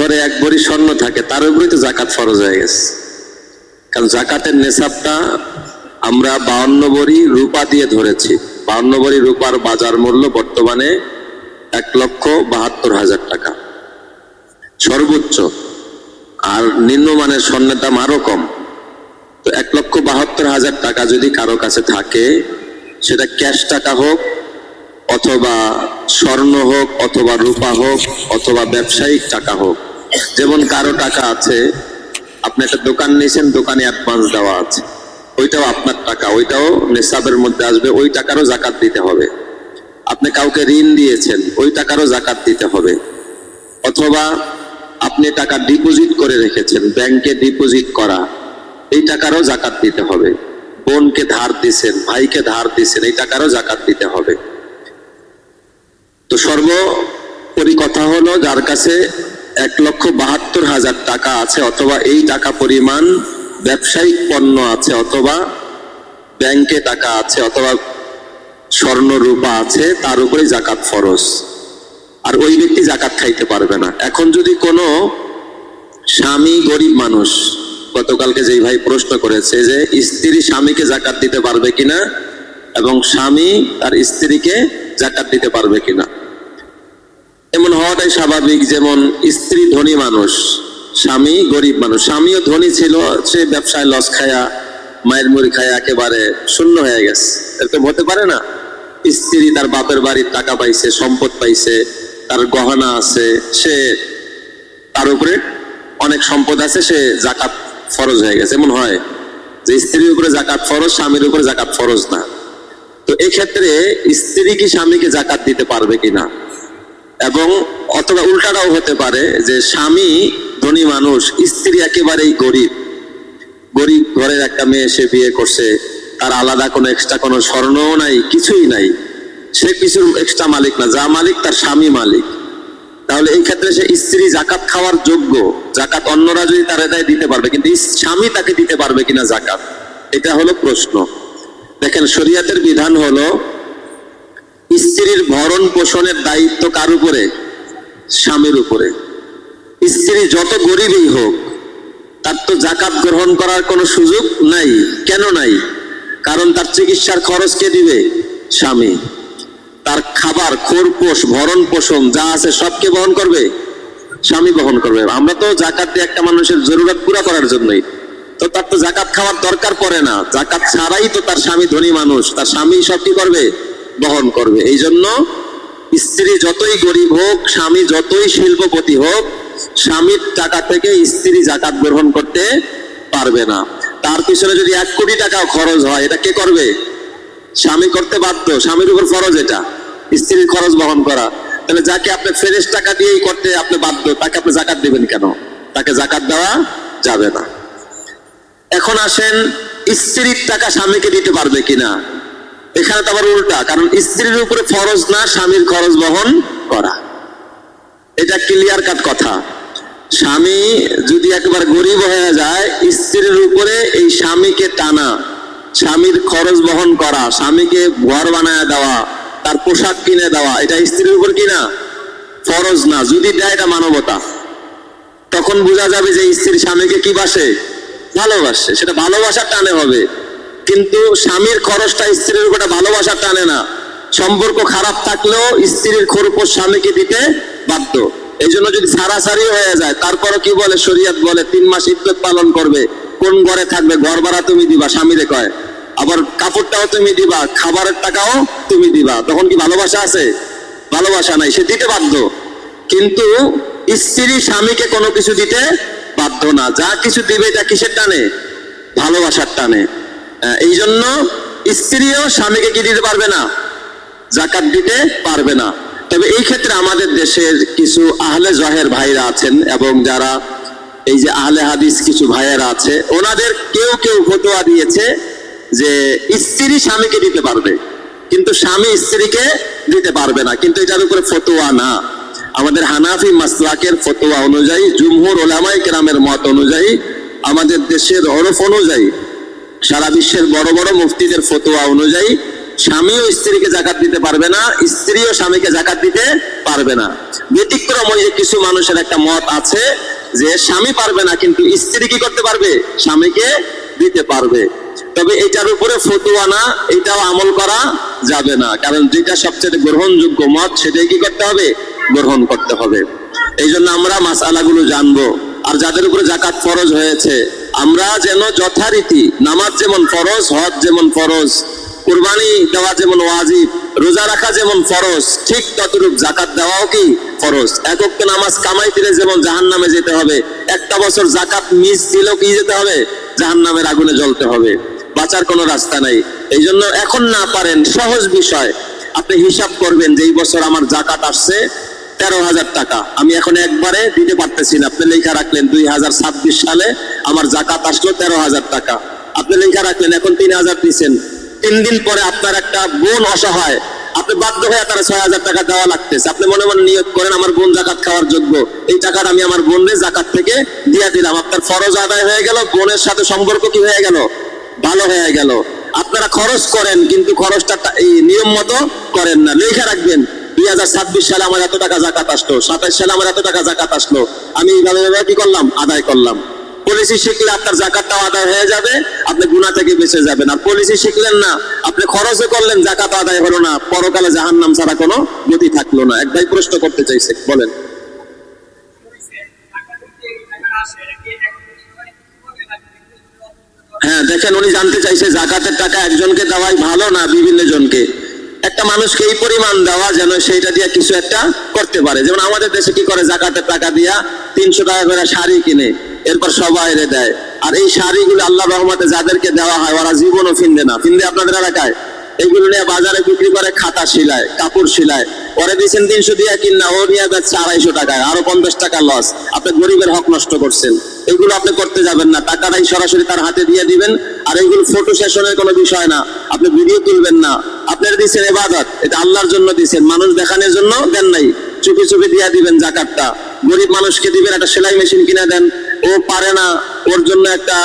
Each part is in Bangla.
ঘরে এক ভরি স্বর্ণ থাকে তার উপরে তো জাকাত ফরজ হয়ে গেছে। কারণ জাকাতের নেশাবটা আমরা 52 ভরি রূপা দিয়ে ধরেছি। 52 ভরি রূপার বাজার মূল্য বর্তমানে 1,72,000 টাকা সর্বোচ্চ, আর নিম্নমানের স্বর্ণের দাম আরো কম। তো 1,72,000 টাকা যদি কারো কাছে থাকে, সেটা ক্যাশ টাকা হোক অথবা স্বর্ণ হোক অথবা রূপা হোক অথবা ব্যবসায়িক টাকা হোক, যেমন কারো টাকা আছে, আপনি একটা দোকান নিয়েছেন, দোকানে অ্যাডভান্স দেওয়া আছে, ওইটাও আপনার টাকা, ওইটাও নেশাবের মধ্যে আসবে, ওই টাকারও জাকাত দিতে হবে। আপনি কাউকে ঋণ দিয়েছেন, ওই টাকারও জাকাত দিতে হবে। অথবা আপনি টাকা ডিপোজিট করে রেখেছেন, ব্যাংকে ডিপোজিট করা, এই টাকারও জাকাত দিতে হবে। বোনকে ধার দিছেন, ভাইকে ধার দিছেন, এই টাকারও জাকাত দিতে হবে। তো সর্বোপরি কথা হলো, যার কাছে 1,72,000 টাকা আছে অথবা এই টাকা পরিমাণ ব্যবসায়িক পণ্য আছে অথবা ব্যাংকে টাকা আছে অথবা স্বর্ণ রূপা আছে, তার উপরে জাকাত ফরজ। আর ওই ব্যক্তি জাকাত খাইতে পারবে না। এখন যদি কোনো স্বামী গরিব মানুষ, গতকালকে যেই ভাই প্রশ্ন করেছে যে স্ত্রী স্বামীকে জাকাত দিতে পারবে কিনা এবং স্বামী তার স্ত্রীকে জাকাত দিতে পারবে কিনা, এমন হওয়াটাই স্বাভাবিক। যেমন স্ত্রী ধনী মানুষ, স্বামী গরিব মানুষ, স্বামীও ধনী ছিল, সে ব্যবসায় লস খায়া মায়ের মুড়ি খায়া একেবারে শূন্য হয়ে গেছে, এরকম হতে পারে না? স্ত্রী তার বাপের বাড়ির টাকা পাইছে, সম্পদ পাইছে, তার গহনা আছে, সে তার উপরে অনেক সম্পদ আছে, সে জাকাত ফরজ হয়ে গেছে। এমন হয় যে স্ত্রীর উপরে জাকাত ফরজ, স্বামীর উপরে জাকাত ফরজ না। তো এই ক্ষেত্রে স্ত্রী কি স্বামীকে জাকাত দিতে পারবে কিনা, এবং অথবা উল্টাটাও হতে পারে যে স্বামী ধনী মানুষ, স্ত্রী একেবারেই গরিব, গরিব ঘরের একটা মেয়ে সে বিয়ে করছে, তার আলাদা কোনো এক্সট্রা কোনো স্বর্ণও নাই, কিছুই নাই, সে কিছুর এক্সট্রা মালিক না, যা মালিক তার স্বামী মালিক। তাহলে এই ক্ষেত্রে সে স্ত্রী জাকাত খাওয়ার যোগ্য, জাকাত অন্যরা যদি তার এটাই দিতে পারবে, কিন্তু স্বামী তাকে দিতে পারবে কিনা জাকাত, এটা হলো প্রশ্ন। দেখেন, শরীয়তের বিধান হলো স্ত্রীর ভরণ পোষণের দায়িত্ব কার উপরে? স্বামীর উপরে। স্ত্রী যত গরিবই হোক, তার তো জাকাত গ্রহণ করার কোনো সুযোগ নাই। কেন নাই? কারণ তার চিকিৎসার খরচ কে দিবে? স্বামী। তার খাবার, খোরপোষ, ভরণ পোষণ যা আছে সবকে বহন করবে? স্বামী বহন করবে। আমরা তো জাকাত দিয়ে একটা মানুষের জরুরত পুরা করার জন্যই, তো তার তো জাকাত খাওয়ার দরকার পড়ে না। জাকাত ছাড়াই তো তার স্বামী ধনী মানুষ, তার স্বামী সব কি করবে? বহন করবে। এই জন্য স্ত্রী যতই গরিব হোক, স্বামী যতই শিল্পপতি হোক, স্বামীর টাকা থেকে স্ত্রী জাকাত গ্রহণ করতে পারবে না। তার পিছনে যদি 1 কোটি টাকাও খরচ হয়, এটা কে করবে? স্বামী করতে বাধ্য, স্বামীর উপর ফরজ এটা, স্ত্রীর খরচ বহন করা। তাহলে যাকে আপনি ফ্রেশ টাকা দিয়েই করতে আপনি বাধ্য, তাকে আপনি জাকাত দিবেন কেন? তাকে জাকাত দেওয়া যাবে না। এখন আসেন, স্ত্রীর টাকা স্বামীকে দিতে পারবে কিনা? এখানে তো আবার উল্টা, কারণ স্ত্রীর উপরে ফরজ না স্বামীর খরচ বহন করা, এটা ক্লিয়ার কাট কথা। স্বামী যদি একবার গরিব হয়ে যায়, স্ত্রীর উপরে এই স্বামীকে টানা, স্বামীর খরচ বহন করা, স্বামীকে ঘর বানায় দেওয়া, তার পোশাক কিনে দেওয়া, এটা স্ত্রীর উপর কিনা? ফরজ না। যদি দেয় এটা মানবতা, তখন বোঝা যাবে যে স্ত্রী স্বামীকে কি বাসে? ভালোবাসে, সেটা ভালোবাসার টানে হবে। কিন্তু স্বামীর খরচটা স্ত্রীর উপর ভালোবাসার টানে না। সম্পর্ক খারাপ থাকলেও স্ত্রীর খরচ স্বামীকে দিতে বাধ্য। এই জন্য যদি সারাসারি হয়ে যায়, তারপরও কি বলে শরীয়ত? বলে 3 মাস ইদ্দত পালন করবে। কোন ঘরে থাকবে? ঘর ভাড়া তুমি দিবা, স্বামীরে কয়, আবার কাপড়টাও তুমি দিবা, খাবারের টাকাও তুমি দিবা। তখন কি ভালোবাসা আছে? ভালোবাসা নাই, সে দিতে বাধ্য। কিন্তু স্ত্রী স্বামীকে কোনো কিছু দিতে বাধ্য না। যা কিছু দিবে এটা কিসের টানে? ভালোবাসার টানে। এই জন্য স্ত্রীও স্বামীকে কি দিতে পারবে না? জাকাত দিতে পারবে না। তবে এই ক্ষেত্রে আমাদের দেশের কিছু আহলে জহের ভাইরা আছেন, এবং যারা এই যে আহলে হাদিস কিছু ভাইয়েরা আছে, ওনাদের কেউ কেউ ফতোয়া দিয়েছে যে স্ত্রী স্বামীকে দিতে পারবে, কিন্তু স্বামী স্ত্রীকে দিতে পারবে না। কিন্তু এটার উপরে ফতোয়া না। আমাদের হানাফি মাসলাকের ফতোয়া অনুযায়ী, জুমহুর উলামায়ে কেরামের মত অনুযায়ী, আমাদের দেশের ওরফ অনুযায়ী, সারা বিশ্বের বড় বড় মুফতিদের ফতোয়া অনুযায়ী স্বামীও স্ত্রীকে জাকাত দিতে পারবে না, স্ত্রীও স্বামীকে জাকাত দিতে পারবে না। ব্যতিক্রম ওই যে কিছু মানুষের একটা মত আছে যে স্বামী পারবে না কিন্তু স্ত্রী কি করতে পারবে, স্বামীকে দিতে পারবে। তবে এটার উপরে ফতোয়া না, এটাও আমল করা যাবে না, কারণ যেটা সবচেয়ে গ্রহণযোগ্য মত সেটাই কি করতে হবে, গ্রহণ করতে হবে। এই জন্য আমরা মাসআলাগুলো জানবো। আর যাদের উপরে জাকাত ফরজ হয়েছে আমরা যেন যথারীতি, নামাজ যেমন ফরজ, হজ যেমন ফরজ, কুরবানি দেওয়া যেমন ওয়াজিব, রোজা রাখা যেমন ফরজ, ঠিক ততরূপ জাকাত দেওয়াও কি ফরজ। এক ওয়াক্ত নামাজ কামাই দিলে যেমন জাহান্নামে যেতে হবে, একটা বছর জাকাত মিস দিলেও কি যেতে হবে, জাহান্নামের আগুনে জ্বলতে হবে, বাঁচার কোনো রাস্তা নাই। এই জন্য এখন না পারেন, সহজ বিষয়, আপনি হিসাব করবেন যে এই বছর আমার জাকাত আসছে 13,000 টাকা, আমি এখন একবারে দিতে পারতেছি না। আপনি লেখা রাখলেন 2026 সালে আমার জাকাত আসলো 13,000 টাকা, আপনি লেখা রাখলেন, এখন 3,000 দিচ্ছেন। 3 দিন পরে আপনার একটা বোন অসহায়, আপনি বাধ্য হয়ে তারা 6,000 টাকা দেওয়া লাগতেছে। আপনি মনে মনে নিয়ত করেন আমার বোন জাকাত খাওয়ার যোগ্য, এই টাকাটা আমি আমার বোনের জাকাত থেকে দিয়ে দিলাম। আপনার ফরজ আদায় হয়ে গেল, বোনের সাথে সম্পর্ক কি হয়ে গেল, ভালো হয়ে গেল। আপনারা খরচ করেন কিন্তু খরচটা এই নিয়ম মতো করেন না। লেখা রাখবেন 2026 সালে আমার এত টাকা জাকাত আসলো, 27 সালে আমার এত টাকা জাকাত আসলো, আমি এইভাবে কি করলাম, আদায় করলাম। পলিসি শিখলে আপনার জাকাতটাও আদায় হয়ে যাবে, আপনি গুনাহ থেকে বেঁচে যাবেন। আর পলিসি শিখলেন না, আপনি খরচও করলেন, জাকাত আদায় হলো না, পরকালে জাহান্নাম ছাড়া কোনো গতি থাকলো না। এক ভাই প্রশ্ন করতে চাইছে, বলেন। হ্যাঁ দেখেন, উনি জানতে চাইছে জাকাতের টাকা একজনকে দেওয়াই ভালো না বিভিন্ন জনকে। একটা মানুষকে এই পরিমাণ দেওয়া যেন সেইটা দিয়ে কিছু একটা করতে পারে। যেমন আমাদের দেশে কি করে, জাকাতের টাকা দিয়া 300 টাকা করে শাড়ি কিনে এরপর সবাইরে দেয়। আর এই শাড়িগুলো আল্লাহ রহমতে যাদেরকে দেওয়া হয় ওরা জীবনও ফিনবে না। ফিনবে আপনাদের এলাকায় এইগুলো নিয়ে বাজারে বিক্রি করে, খাতা সিলায়, কাপড় সিলায়, পরে দিচ্ছেন 300 দিয়ে কিনা, ও নিয়ে যাচ্ছে 250 টাকায়, আরো 50 টাকা লস। আপনি গরিবের হক নষ্ট করছেন। এগুলো আপনি করতে যাবেন না, টাকাটাই সরাসরি তার হাতে দিয়ে দিবেন। আর এইগুলো ফটো সেশনের কোনো বিষয় না, আপনি ভিডিও তুলবেন না। আপনারা দিচ্ছেন ইবাদত, এটা আল্লাহর জন্য দিচ্ছেন, মানুষ দেখানোর জন্য দেন নাই। চুপি চুপি দিয়ে দিবেন জাকাতটা। গরিব মানুষকে দিবেন, একটা সেলাই মেশিন কিনে দেন, ও পারে না, ওর জন্য একটা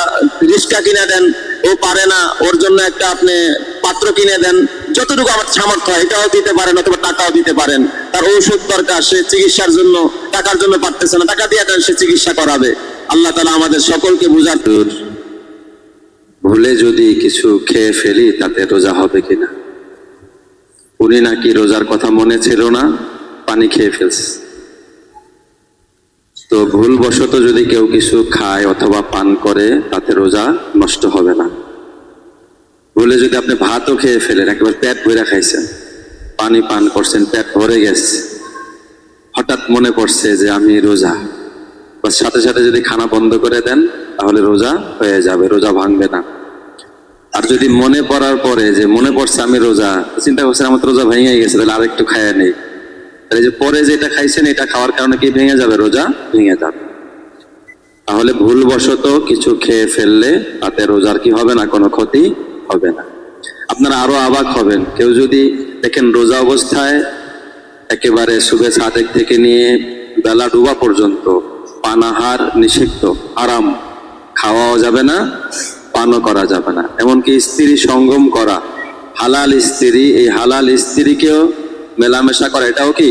রিক্সা কিনে দেন, ও পারে না, ওর জন্য একটা আপনি পাত্র কিনে দেন। যতটুকু আমার সামর্থ্য হয় এটাও দিতে পারেন, অথবা টাকাও দিতে পারেন। তার ঔষধ দরকার, সে চিকিৎসার জন্য টাকার জন্য পারতেছে না, টাকা দিয়ে দেন, সে চিকিৎসা করাবে। আল্লাহ তাআলা আমাদের সকলকে বুঝার। ভুলে যদি কিছু খেয়ে ফেলি তাতে রোজা হবে কিনা? উনি নাকি রোজার কথা মনে ছিল না, পানি খেয়ে ফেলছে। তো ভুলবশত যদি কেউ কিছু খায় অথবা পান করে তাতে রোজা নষ্ট হবে না। ভুলে যদি আপনি ভাতও খেয়ে ফেলেন, একেবারে পেট ভরে খাইছেন, পানি পান করছেন, পেট ভরে গেছে, হঠাৎ মনে পড়ছে যে আমি রোজা, বাস সাথে সাথে যদি খানা বন্ধ করে দেন তাহলে রোজা হয়ে যাবে, রোজা ভাঙবে না। আর যদি মনে পড়ার পরে যে মনে পড়ছে আমি রোজা, চিন্তা করছেন আমার তো রোজা ভেঙে গেছে, তাহলে আরেকটু খাইয়া নেই, তাহলে যে পরে যেটা খাইছেন এটা খাওয়ার কারণে কি ভেঙে যাবে, রোজা ভেঙে যাবে। তাহলে ভুলবশত কিছু খেয়ে ফেললে তাতে রোজার কি হবে না, কোনো ক্ষতি হবে না। আপনারা আরো অবাক হবেন, কেউ যদি দেখেন রোজা অবস্থায় একেবারে শুভে সাদেক থেকে নিয়ে বেলা ডুবা পর্যন্ত পানাহার নিষিদ্ধ, আরাম, খাওয়াও যাবে না, পানও করা যাবে না, এমনকি স্ত্রী সঙ্গম করা, হালাল স্ত্রী, এই হালাল স্ত্রীকেও মেলামেশা করা এটাও কি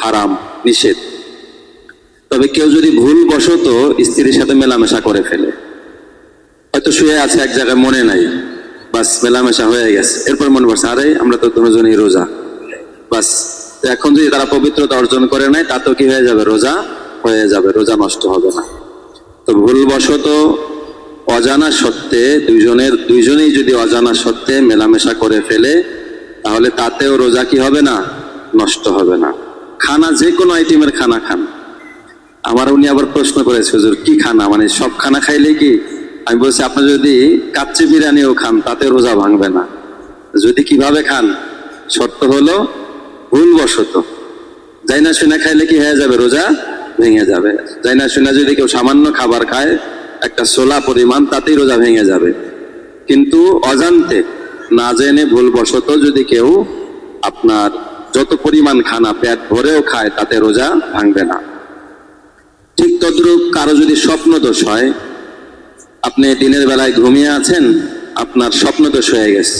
হারাম, নিষেধ। তবে কেউ যদি ভুলবশত স্ত্রীর সাথে মেলামেশা করে ফেলে, হয়তো শুয়ে আছে এক জায়গায়, মনে নাই, বাস মেলামেশা হয়ে গেছে, এরপর মনে পড়ছে আরে আমরা তো দুজনেই রোজা, বাস এখন যদি তারা পবিত্রতা অর্জন করে নেয় তাতেও কি হয়ে যাবে, রোজা হয়ে যাবে, রোজা নষ্ট হবে না। তো ভুলবশত অজানা সত্ত্বে দুইজনেই যদি অজানা সত্ত্বে মেলামেশা করে ফেলে তাহলে তাতেও রোজা কি হবে না, নষ্ট হবে না। খানা যে কোনো আইটেমের খানা খান। আমার উনি আবার প্রশ্ন করেছে, হুজুর কি খানা, মানে সব খানা খাইলে কি? আমি বলছি আপনি যদি কাচ্চি বিরিয়ানিও খান তাতে রোজা ভাঙবে না। যদি কিভাবে খান, শর্ত হলো ভুলবশত, যাই না শুনে খাইলে কি হয়ে যাবে, রোজা ভেঙে যাবে। যাই না শুনে যদি কেউ সামান্য খাবার খায়, একটা ছোলা পরিমাণ, তাতেই রোজা ভেঙে যাবে। কিন্তু অজান্তে, না জেনে, ভুলবশত যদি কেউ আপনার যত পরিমাণ খানা পেট ভরেও খায় তাতে রোজা ভাঙবে না। ঠিক তদ্রূপ কারো যদি স্বপ্ন দোষ হয়, আপনি দিনের বেলায় ঘুমিয়ে আছেন, আপনার স্বপ্ন দোষ হয়ে গেছে,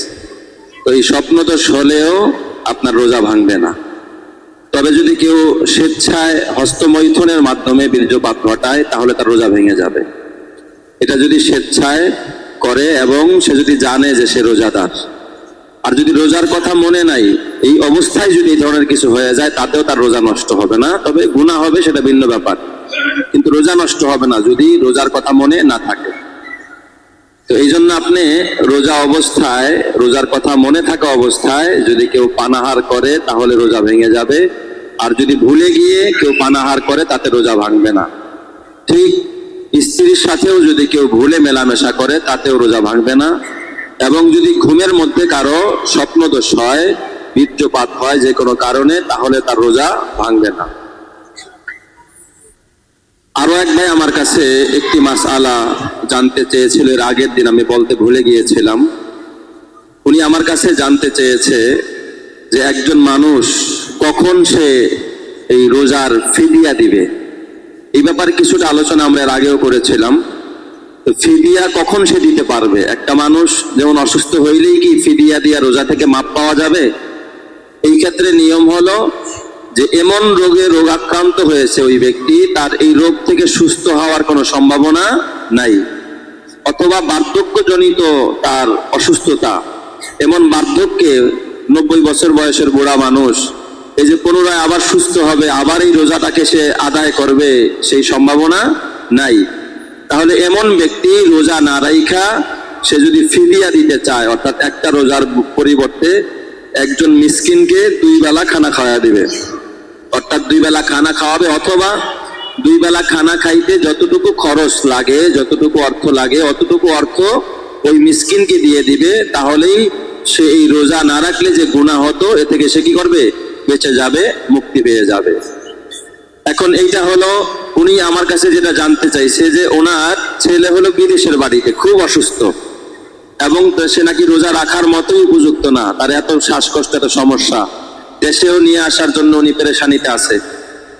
তো ওই স্বপ্নদোষ হলেও আপনার রোজা ভাঙবে না। তবে যদি কেউ স্বেচ্ছায় হস্তমৈথুনের মাধ্যমে বীর্যপাত ঘটায় তাহলে তার রোজা ভেঙে যাবে। এটা যদি স্বেচ্ছায় করে এবং সে যদি জানে যে সে রোজাদার। আর যদি রোজার কথা মনে নাই, এই অবস্থায় যদি এই ধরনের কিছু হয়ে যায় তাতেও তার রোজা নষ্ট হবে না, তবে গুনাহ হবে, সেটা ভিন্ন ব্যাপার, কিন্তু রোজা নষ্ট হবে না যদি রোজার কথা মনে না থাকে। তো এই জন্য আপনি রোজা অবস্থায়, রোজার কথা মনে থাকা অবস্থায় যদি কেউ পানাহার করে তাহলে রোজা ভেঙে যাবে, আর যদি ভুলে গিয়ে কেউ পানাহার করে তাতে রোজা ভাঙবে না। ঠিক স্ত্রীর সাথেও যদি কেউ ভুলে মেলামেশা করে তাতেও রোজা ভাঙবে না। এবং যদি ঘুমের মধ্যে কারো স্বপ্নদোষ হয়, বীর্যপাত হয় যে কোনো কারণে, তাহলে তার রোজা ভাঙবে না। আরো এক ভাই আমার কাছে একটি মাসআলা জানতে চেয়েছিল, এর আগের দিন আমি বলতে ভুলে গিয়েছিলাম। উনি আমার কাছে জানতে চেয়েছে যে একজন মানুষ কখন সে এই রোজার ফিদিয়া দিবে। এই ব্যাপারে কিছুটা আলোচনা আমরা এর আগেও করেছিলাম। তো ফিদিয়া কখন সে দিতে পারবে? একটা মানুষ যেমন অসুস্থ হইলেই কি ফিদিয়া দিয়া রোজা থেকে মাপ পাওয়া যাবে? এই ক্ষেত্রে নিয়ম হলো যে এমন রোগে রোগাক্রান্ত হয়েছে ওই ব্যক্তি, তার এই রোগ থেকে সুস্থ হওয়ার কোনো সম্ভাবনা নাই, অথবা বার্ধক্যজনিত তার অসুস্থতা, এমন বার্ধক্যে 90 বছর বয়সের বুড়া মানুষ এই যে পুনরায় আবার সুস্থ হবে, আবার এই রোজাটাকে সে আদায় করবে, সেই সম্ভাবনা নাই। তাহলে এমন ব্যক্তি রোজা না রাইখা সে যদি ফিদিয়া দিতে চায়, অর্থাৎ একটা রোজার পরিবর্তে একজন মিসকিনকে 2 বেলা খানা খাওয়া দিবে, অর্থাৎ 2 বেলা খানা খাওয়াবে, অথবা 2 বেলা খানা খাইতে যতটুকু খরচ লাগে, যতটুকু অর্থ লাগে, অতটুকু অর্থ ওই মিসকিনকে দিয়ে দিবে। তাহলেই সে এই রোজা না রাখলে যে গুনাহ হতো এ থেকে সে কি করবে? বেঁচে যাবে, মুক্তি পেয়ে যাবে। এখন এইটা হলো উনি আমার কাছে যেটা জানতে চাইছে যে ওনার ছেলে হলো বিদেশের বাড়িতে, খুব অসুস্থ, এবং সে নাকি রোজা রাখার মতোই উপযুক্ত না, তার এত শ্বাসকষ্ট, এত সমস্যা, দেশেও নিয়ে আসার জন্য উনি পেরেশানিতে আছে।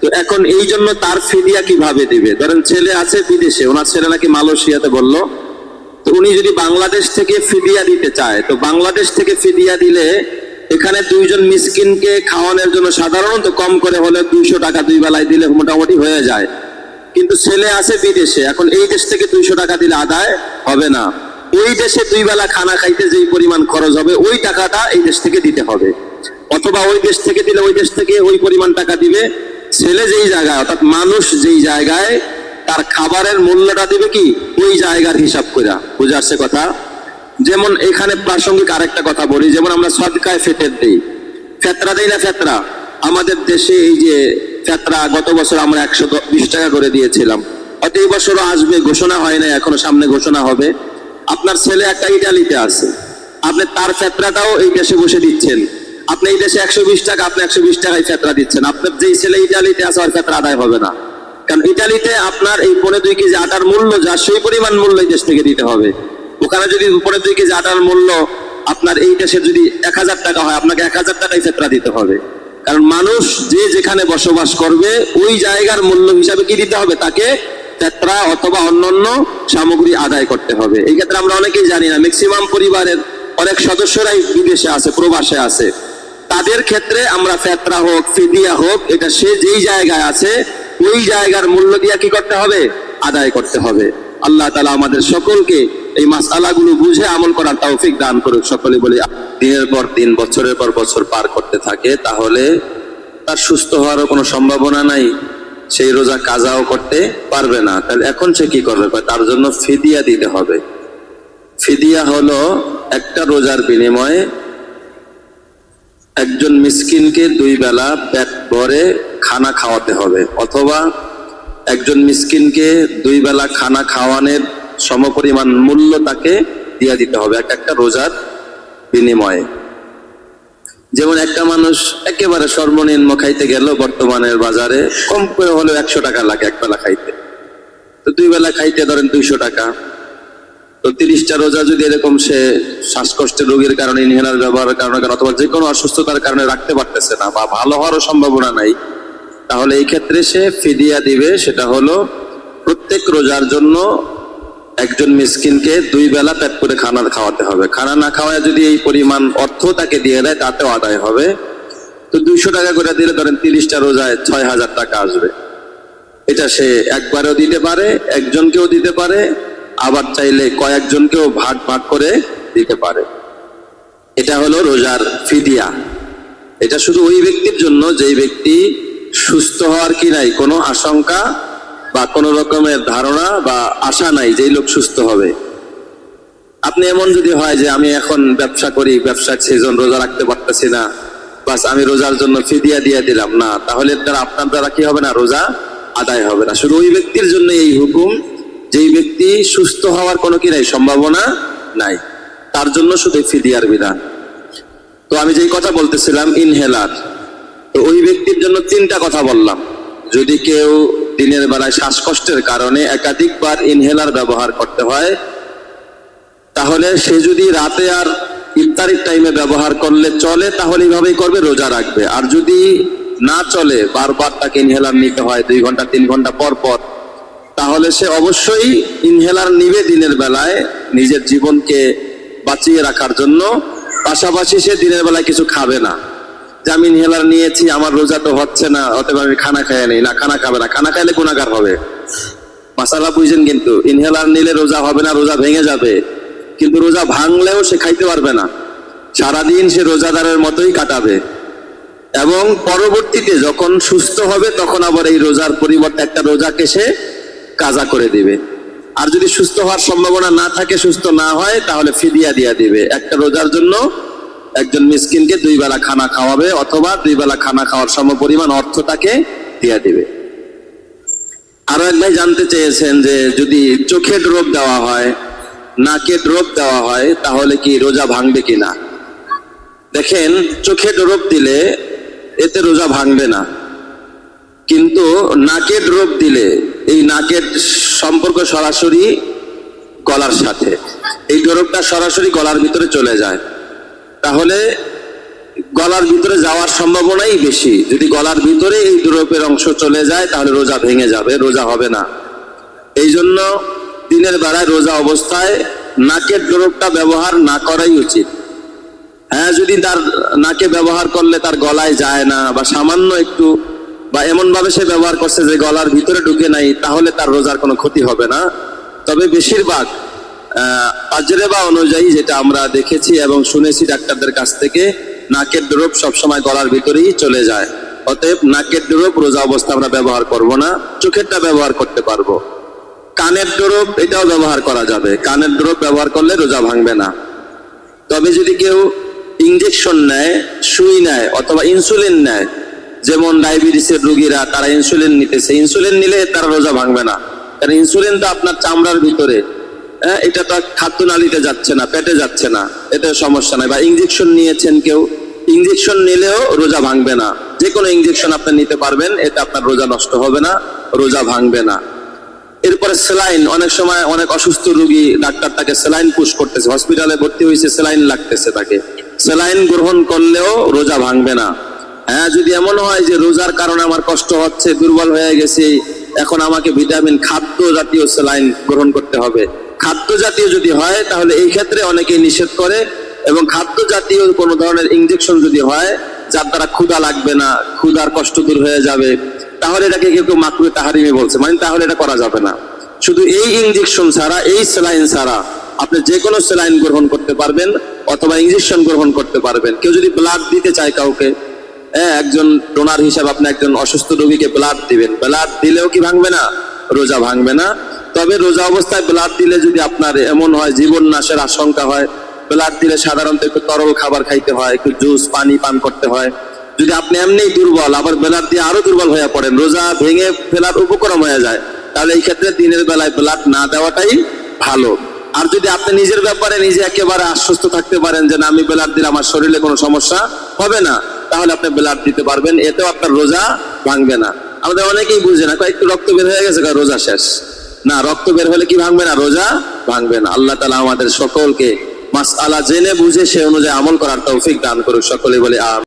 তো এখন এই জন্য তার ফিদিয়া কিভাবে দিবে? ধরেন ছেলে আছে বিদেশে, ওনার ছেলে নাকি মালয়েশিয়াতে বললো, তো উনি যদি বাংলাদেশ থেকে ফিদিয়া দিতে চায়, তো বাংলাদেশ থেকে ফিদিয়া দিলে এখানে 2 জন মিসকিনকে খাওয়ানোর জন্য সাধারণত কম করে হলে 200 টাকা 2 বেলায় দিলে মোটামুটি হয়ে যায়। কিন্তু ছেলে আছে বিদেশে, এখন এই দেশ থেকে 200 টাকা দিলে আদায় হবে না। ওই দেশে 2 বেলা খানা খাইতে যেই পরিমাণ খরচ হবে ওই টাকাটা এই দেশ থেকে দিতে হবে, অথবা ওই দেশ থেকে দিলে ওই দেশ থেকে ওই পরিমাণ টাকা দিবে। ছেলে যেই জায়গায়, অর্থাৎ মানুষ যেই জায়গায়, তার খাবারের মূল্যটা দিবে কি ওই জায়গার হিসাব করে। বুঝে আসছে কথা? যেমন এখানে প্রাসঙ্গিক আরেকটা কথা বলি, যেমন আমরা সদকায়ে ফিতর দেই, ফেতরা দেই না? ফেতরা আমাদের দেশে এই যে ফেতরা গত বছর আমরা 120 টাকা করে দিয়েছিলাম, হয়তো এই বছরও আসবে, ঘোষণা হয় না এখনো, সামনে ঘোষণা হবে। আপনার ছেলে একটা ইটালিতে আছে, আপনি তার ফেতরাটাও এই দেশে বসে দিচ্ছেন। আপনি এই দেশে 120 টাকা, আপনি 120 টাকায় ফেতরা দিচ্ছেন। আপনার যেই ছেলে ইটালিতে আছে আর ফেতরা আদায় হবে না, কারণ ইটালিতে আপনার এই 2.5 কেজি আটার মূল্য যা, সেই পরিমাণ মূল্য এই দেশ থেকে দিতে হবে। ওখানে যদি 2.5 কেজি আটার মূল্য আপনার এই দেশে যদি 1000 টাকা হয়, আপনাকে 1000 টাকায় ফেতরা দিতে হবে, কারণ মানুষ যে যেখানে বসবাস করবে ওই জায়গার মূল্য হিসাবে কি দিতে হবে? তাকে ফেতরা অথবা অন্যান্য সামগ্রী আদায় করতে হবে। এই ক্ষেত্রে আমরা অনেকেই জানি না, ম্যাক্সিমাম পরিবারের অনেক সদস্যরাই বিদেশে আছে, প্রবাসে আছে। তাদের ক্ষেত্রে আমরা ফেতরা হোক, ফিদিয়া হোক, এটা সে যেই জায়গায় আছে ওই জায়গার মূল্য দিয়ে কি করতে হবে? আদায় করতে হবে। আল্লাহ তাআলা আমাদের সকলকে এই মাসআলাগুলো বুঝে আমল করার তৌফিক দান করুক। সকলে বলি দিনের পর দিন, বছরের পর বছর পার করতে থাকে, তাহলে তার সুস্থ হওয়ারও কোনো সম্ভাবনা নাই, সেই রোজা কাজাও করতে পারবে না। তাহলে এখন সে কি করবে? তার জন্য ফিদিয়া দিতে হবে। ফিদিয়া হলো একটা রোজার বিনিময়ে একজন মিসকিনকে 2 বেলা পেট ভরে খানা খাওয়াতে হবে, অথবা একজন মিসকিনকে 2 বেলা খানা খাওয়ানোর সমপরিমাণ মূল্য তাকে দিয়ে দিতে হবে একটা রোজার বিনিময়ে। যেমন একটা মানুষ একেবারে সর্বনিম্ন খাইতে গেল, বর্তমানের বাজারে কম করে হলেও 100 টাকা লাগে এক বেলা খাইতে, তো 2 বেলা খাইতে ধরেন 200 টাকা। তো 30টা রোজা যদি এরকম সে শ্বাসকষ্টের রোগের কারণে, ইনহেলার ব্যবহারের কারণে, অথবা যে কোনো অসুস্থতার কারণে রাখতে পারতেছে না বা ভালো হওয়ারও সম্ভাবনা নাই, তাহলে এই ক্ষেত্রে সে ফিদিয়া দিবে। সেটা হলো প্রত্যেক রোজার জন্য একজন মিসকিনকে 2 বেলা পেট করে খানা খাওয়াতে হবে। খানা না খাওয়ায় যদি এই পরিমাণ অর্থ তাকে দিয়ে দেয় তাতেও আদায় হবে। তো 200 টাকা করে দিলে ধরেন 30টা রোজায় 6000 টাকা আসবে। এটা সে একবারেও দিতে পারে, একজনকেও দিতে পারে, আবার চাইলে কয়েকজনকেও ভাগ ভাগ করে দিতে পারে। এটা হলো রোজার ফিদিয়া। এটা শুধু ওই ব্যক্তির জন্য যেই ব্যক্তি সুস্থ হওয়ার কি নাই কোনো আশঙ্কা বা কোনো রকমের ধারণা বা আশা নাই যেই লোক সুস্থ হবে। আপনি এমন যদি হয় যে আমি এখন ব্যবসা করি, ব্যবসার সিজন, রোজা রাখতে পারতেছি না, বাস আমি রোজার জন্য ফিদিয়া দিয়ে দিলাম, না, তাহলে আপনার দ্বারা কি হবে না, রোজা আদায় হবে না। শুধু ওই ব্যক্তির জন্য এই হুকুম যেই ব্যক্তি সুস্থ হওয়ার কোনো কি নাই, সম্ভাবনা নাই, তার জন্য শুধু ফিদিয়ার বিধান। তো আমি যেই কথা বলতেছিলাম ইনহেলার, তো ওই ব্যক্তির জন্য 3টা কথা বললাম। যদি কেউ দিনের বেলায় শ্বাসকষ্টের কারণে একাধিকবার ইনহেলার ব্যবহার করতে হয়, তাহলে সে যদি রাতে আর ইফতারির টাইমে ব্যবহার করলে চলে, তাহলে এইভাবেই করবে, রোজা রাখবে। আর যদি না চলে, বারবার তাকে ইনহেলার নিতে হয় 2 ঘন্টা 3 ঘন্টা পর পর, তাহলে সে অবশ্যই ইনহেলার নিবে দিনের বেলায় নিজের জীবনকে বাঁচিয়ে রাখার জন্য। পাশাপাশি সে দিনের বেলায় কিছু খাবে না, যে আমি ইনহেলার নিয়েছি, আমার রোজা তো হচ্ছে না, অতএব আমি খানা খাই নেই, না, খানা খাবে না। খানা খাইলে গুনাহগার হবে। মাসালা বুঝেন? কিন্তু ইনহেলার নিলে রোজা হবে না, রোজা ভেঙে যাবে, কিন্তু রোজা ভাঙলেও সে খাইতে পারবে না। সারাদিন সে রোজাদারের মতোই কাটাবে এবং পরবর্তীতে যখন সুস্থ হবে তখন আবার এই রোজার পরিবর্তে একটা রোজাকে সে কাজা করে দিবে। আর যদি সুস্থ হওয়ার সম্ভাবনা না থাকে, সুস্থ না হয়, তাহলে ফিদিয়া দিয়া দিবে। একটা রোজার জন্য একজন মিসকিনকে 2 বেলা খানা খাওয়াবে, অথবা 2 বেলা খানা খাওয়ার সমপরিমাণ অর্থ তাকে দিয়া দিবে। আরো এক ভাই জানতে চেয়েছেন যে যদি চোখের ড্রপ দেওয়া হয়, নাকের ড্রপ দেওয়া হয়, তাহলে কি রোজা ভাঙবে কিনা। দেখেন, চোখে ড্রপ দিলে এতে রোজা ভাঙবে না, কিন্তু নাকের ড্রপ দিলে এই নাকের সম্পর্ক সরাসরি গলার সাথে, এই ড্রপটা সরাসরি গলার ভিতরে চলে যায়, তাহলে গলার ভিতরে যাওয়ার সম্ভাবনাই বেশি। যদি গলার ভিতরে এই ড্রপের অংশ চলে যায়, তাহলে রোজা ভেঙে যাবে, রোজা হবে না। এই জন্য দিনের বেলায় রোজা অবস্থায় নাকের ড্রপটা ব্যবহার না করাই উচিত। হ্যাঁ, যদি তার নাকে ব্যবহার করলে তার গলায় যায় না, বা সামান্য একটু, বা এমন ভাবে সে ব্যবহার করছে যে গলার ভিতরে ঢুকে নাই, তাহলে তার রোজার কোনো ক্ষতি হবে না। তবে বেশিরভাগ তাজরিবা অনুযায়ী যেটা আমরা দেখেছি এবং শুনেছি ডাক্তারদের কাছ থেকে, নাকের ড্রপ সবসময় গলার ভিতরেই চলে যায়। অতএব নাকের ড্রপ রোজা অবস্থা আমরা ব্যবহার করব না, চোখেরটা ব্যবহার করতে পারবো। কানের ড্রপ এটাও ব্যবহার করা যাবে, কানের ড্রপ ব্যবহার করলে রোজা ভাঙবে না। তবে যদি কেউ ইনজেকশন নেয়, সুই নেয়, অথবা ইনসুলিন নেয়, যেমন ডায়াবেটিসের রোগীরা, তারা ইনসুলিন নিতেছে, ইনসুলিন নিলে তারা রোজা ভাঙবে না, কারণ ইনসুলিন তো আপনার চামড়ার ভিতরে, এটা তো খাদ্যনালীতে যাচ্ছে না, পেটে যাচ্ছে না, এতে সমস্যা নাই। বা ইনজেকশন নিয়েছেন কেউ, ইনজেকশন নিলেও রোজা ভাঙবে না। যে কোনো ইনজেকশন আপনি নিতে পারবেন, এতে আপনার রোজা নষ্ট হবে না, রোজা ভাঙবে না। এরপরে সেলাইন, অনেক সময় অনেক অসুস্থ রোগী, ডাক্তার তাকে সেলাইন পুশ করতেছে, হসপিটালে ভর্তি হয়েছে, সেলাইন লাগতেছে, তাকে সেলাইন গ্রহণ করলেও রোজা ভাঙবে না। হ্যাঁ, যদি এমন হয় যে রোজার কারণে আমার কষ্ট হচ্ছে, দুর্বল হয়ে গেছে, এখন আমাকে ভিটামিন, খাদ্য জাতীয় সেলাইন গ্রহণ করতে হবে, খাদ্য জাতীয় যদি হয়, তাহলে এই ক্ষেত্রে অনেকেই নিষেধ করে। এবং খাদ্য জাতীয় কোনো ধরনের ইনজেকশন যদি হয়, যার দ্বারা ক্ষুধা লাগবে না, ক্ষুধার কষ্ট দূর হয়ে যাবে, তাহলে এটাকে কেউ কেউ মাকরুহে তাহরিমি বলছে, মানে তাহলে এটা করা যাবে না। শুধু এই ইনজেকশন ছাড়া, এই সেলাইন ছাড়া আপনি যে কোনো সেলাইন গ্রহণ করতে পারবেন, অথবা ইনজেকশন গ্রহণ করতে পারবেন। কেউ যদি ব্লাড দিতে চায় কাউকে, একজন ডোনার হিসাবে আপনি একজন অসুস্থ রোগীকে ব্লাড দিবেন, ব্লাড দিলেও কি ভাঙবে না, রোজা ভাঙবে না। তবে রোজা অবস্থায় ব্লাড দিলে যদি আপনার এমন হয় জীবন নাশের আশঙ্কা হয়, ব্লাড দিলে সাধারণত একটু তরল খাবার খাইতে হয়, একটু জুস, পানি পান করতে হয়। যদি আপনি এমনিই দুর্বল, আবার ব্লাড দিয়ে আরো দুর্বল হয়ে পড়েন, রোজা ভেঙে ফেলার উপক্রম হয়ে যায়, তাহলে এই ক্ষেত্রে দিনের বেলায় ব্লাড না দেওয়াটাই ভালো। আর যদি আপনি নিজের ব্যাপারে নিজে একেবারে আশ্বস্ত থাকতে পারেন যে না, আমি ব্লাড দিলে আমার শরীরে কোনো সমস্যা হবে না, তাহলে আপনি ব্লাড দিতে পারবেন, এতেও আপনার রোজা ভাঙবে না। আমাদের অনেকেই বুঝে না, একটু রক্ত বের হয়ে গেছে, রোজা শেষ। না, রক্ত বের হলে কি ভাঙবে না, রোজা ভাঙবে না। আল্লাহ তাআলা আমাদের সকলকে মাসআলা জেনে বুঝে সে অনুযায়ী আমল করার তৌফিক দান করুক। সকলে বলে আমিন।